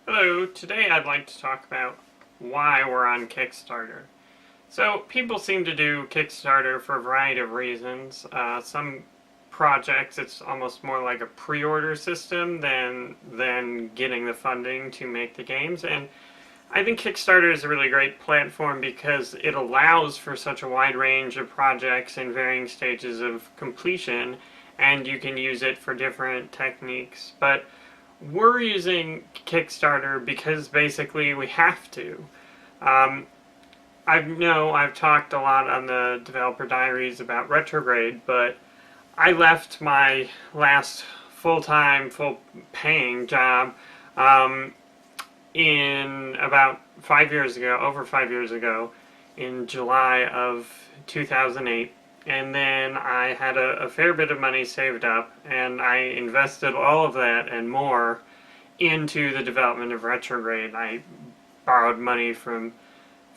Hello, today I'd like to talk about why we're on Kickstarter. So, people seem to do Kickstarter for a variety of reasons. Some projects, it's almost more like a pre-order system than getting the funding to make the games. And I think Kickstarter is a really great platform because it allows for such a wide range of projects in varying stages of completion, and you can use it for different techniques. But we're using Kickstarter because basically we have to. Um, I know I've talked a lot on the Developer Diaries about Retrograde, but I left my last full-time, full-paying job um, in about 5 years ago, over 5 years ago, in July of 2008. And then I had a fair bit of money saved up, and I invested all of that and more into the development of Retrograde. I borrowed money from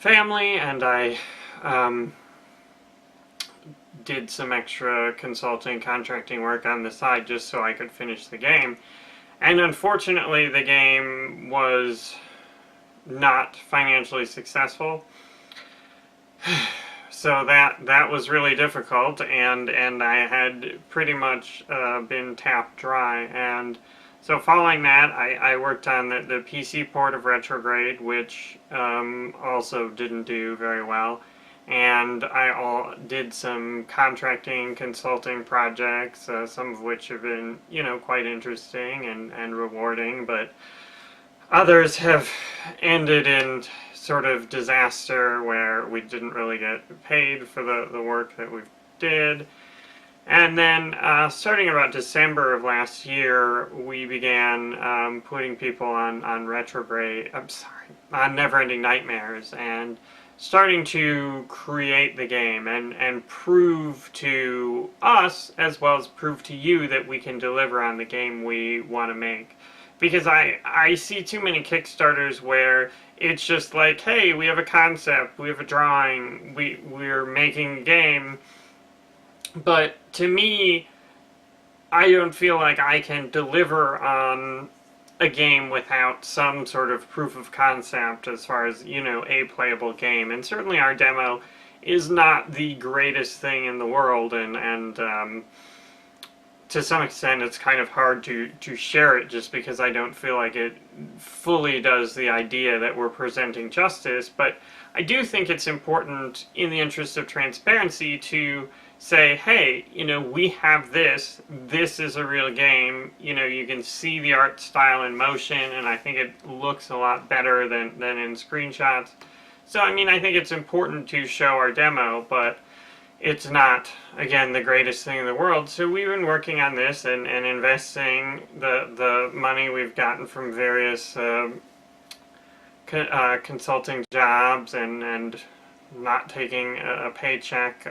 family, and I did some extra consulting, contracting work on the side just so I could finish the game. And unfortunately, the game was not financially successful. So that was really difficult, and I had pretty much been tapped dry. And so following that, I worked on the PC port of Retrograde, which also didn't do very well. And I did some contracting, consulting projects, some of which have been, quite interesting and rewarding, but others have ended in sort of disaster where we didn't really get paid for the work that we did. And then starting about December of last year, we began putting people on Retrograde, on Neverending Nightmares, and starting to create the game and prove to us as well as prove to you that we can deliver on the game we want to make. Because I see too many Kickstarters where it's just like, hey, we have a concept, we have a drawing, we're making a game. But to me, I don't feel like I can deliver on a game without some sort of proof of concept as far as, a playable game. And certainly our demo is not the greatest thing in the world, and to some extent it's kind of hard to share it just because I don't feel like it fully does the idea that we're presenting justice. But I do think it's important, in the interest of transparency, to say, hey, we have this is a real game, you can see the art style in motion, and I think it looks a lot better than in screenshots. So, I think it's important to show our demo, but it's not, again, the greatest thing in the world. So we've been working on this and investing the money we've gotten from various consulting jobs and not taking a paycheck,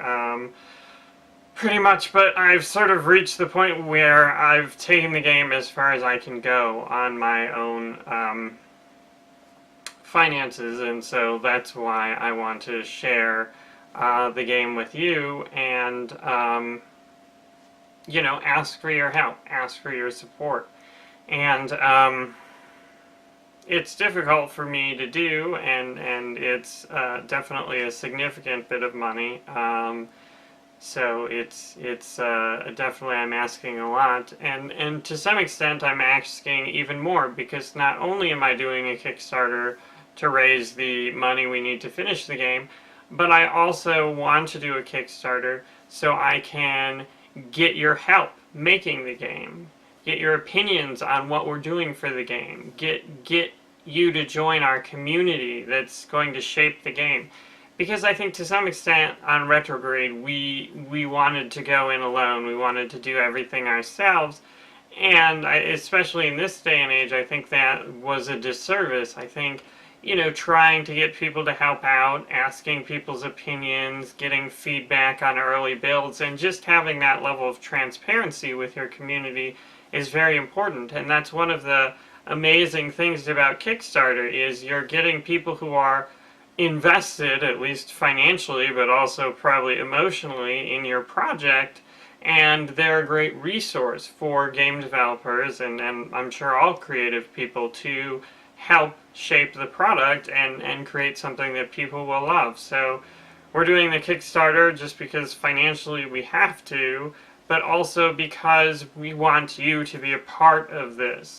pretty much. But I've sort of reached the point where I've taken the game as far as I can go on my own finances, and so that's why I want to share the game with you and ask for your help, ask for your support. And it's difficult for me to do, and it's definitely a significant bit of money. So it's definitely, I'm asking a lot, and to some extent I'm asking even more, because not only am I doing a Kickstarter to raise the money we need to finish the game, but I also want to do a Kickstarter so I can get your help making the game, get your opinions on what we're doing for the game, get you to join our community that's going to shape the game. Because I think to some extent on Retrograde we wanted to go in alone, we wanted to do everything ourselves, and especially in this day and age, I think that was a disservice. I think trying to get people to help out, asking people's opinions, getting feedback on early builds, and just having that level of transparency with your community is very important. And that's one of the amazing things about Kickstarter, is you're getting people who are invested, at least financially, but also probably emotionally, in your project, and they're a great resource for game developers and I'm sure all creative people to help shape the product and create something that people will love. So we're doing the Kickstarter just because financially we have to, but also because we want you to be a part of this.